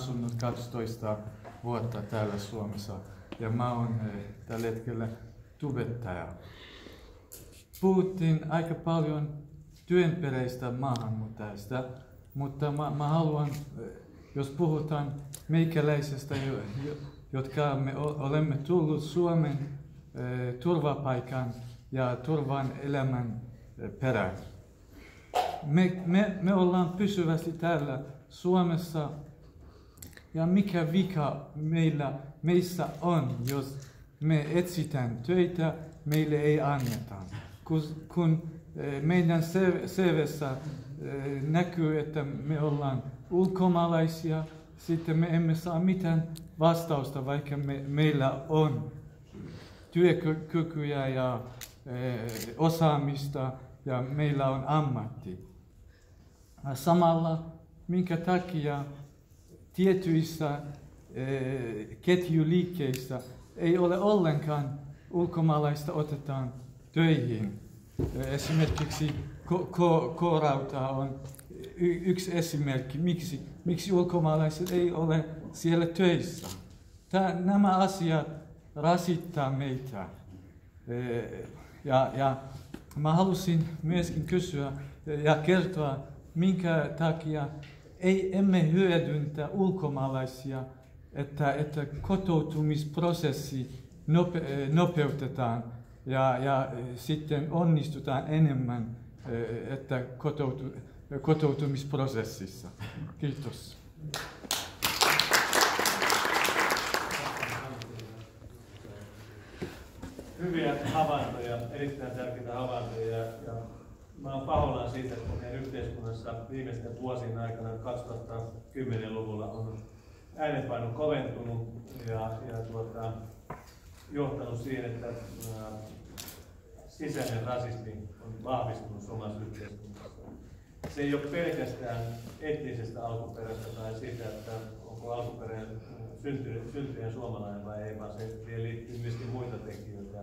asunut 12 vuotta täällä Suomessa ja mä oon tällä hetkellä tubettaja. Puhuttiin aika paljon työnperäistä maahanmuuttajista, mutta mä haluan, jos puhutaan meikäläisestä, jotka me olemme tullut Suomen turvapaikan ja turvan elämän perään. Me ollaan pysyvästi täällä Suomessa ja mikä vika meissä on, jos me etsitään töitä, meille ei anneta. Kun meidän CV:ssä näkyy, että me ollaan ulkomaalaisia, sitten me emme saa mitään vastausta, vaikka meillä on työkykyä ja osaamista ja meillä on ammatti. Samalla, minkä takia tietyissä ketjuliikkeissä ei ole ollenkaan ulkomaalaista otetaan töihin. Esimerkiksi K-Rauta on yksi esimerkki, miksi ulkomaalaiset ei ole siellä töissä. Nämä asiat rasittaa meitä. Ja mä halusin myöskin kysyä ja kertoa, minkä takia emme hyödyntä ulkomaalaisia, että kotoutumisprosessi nopeutetaan ja sitten onnistutaan enemmän että kotoutumisprosessissa. Kiitos. Hyviä havaintoja, erittäin tärkeitä havaintoja. Ja mä olen pahoillani siitä, että meidän yhteiskunnassa viimeisten vuosien aikana 2010-luvulla on äänenpaino koventunut ja johtanut siihen, että sisäinen rasismi on vahvistunut suomalaisessa yhteiskunnassa. Se ei ole pelkästään etnisestä alkuperästä tai siitä, että onko alkuperäinen syntyjen suomalainen vai ei, vaan siihen liittyy myöskin muita tekijöitä.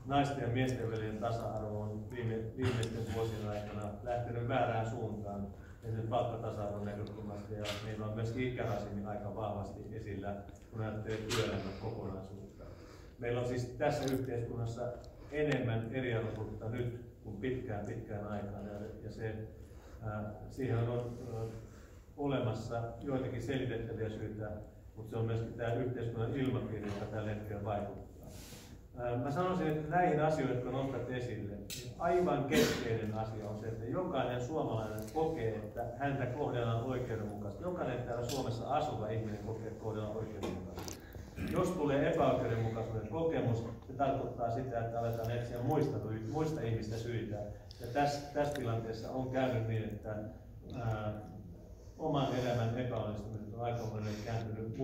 Naisten ja miesten välinen tasa-arvo on viimeisten vuosien aikana lähtenyt väärään suuntaan esimerkiksi palkkatasa-arvon näkökulmasta, ja meillä on myöskin ikärasismi aika vahvasti esillä, kun ajattelee työelämän kokonaisuutta. Meillä on siis tässä yhteiskunnassa enemmän eriarvoisuutta nyt kuin pitkään aikaan, ja siihen on olemassa joitakin selitettäviä syitä, mutta se on myöskin tämä yhteiskunnan ilmapiiri, joka tällä hetkellä vaikuttaa. Mä sanoisin, että näihin asioihin, jotka nostat esille, niin aivan keskeinen asia on se, että jokainen suomalainen kokee, että häntä kohdellaan oikeudenmukaisesti. Jokainen täällä Suomessa asuva ihminen kokee, että kohdellaan oikeudenmukaisesti. Jos tulee epäoikeudenmukaisuuden kokemus, se tarkoittaa sitä, että aletaan etsiä muista ihmistä syitä. Ja tässä tilanteessa on käynyt niin, että oman elämän epäonnistumiset on aika monen kääntynyt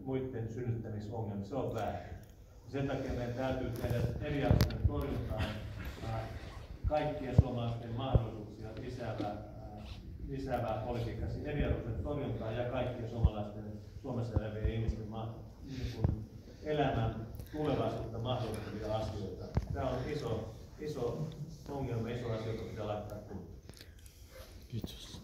muiden synnyttämisongelmia. Se on väärin. Sen takia meidän täytyy tehdä eriarvoisuuden torjuntaan kaikkien suomalaisten mahdollisuuksia lisäävää politiikkaa, siis eriarvoisuuden torjuntaa ja kaikkien suomalaisten Suomessa elävien ihmisten elämän tulevaisuutta mahdollistavia asioita. Tämä on iso ongelma, iso asia, joka pitää laittaa kuntoon. Kiitos.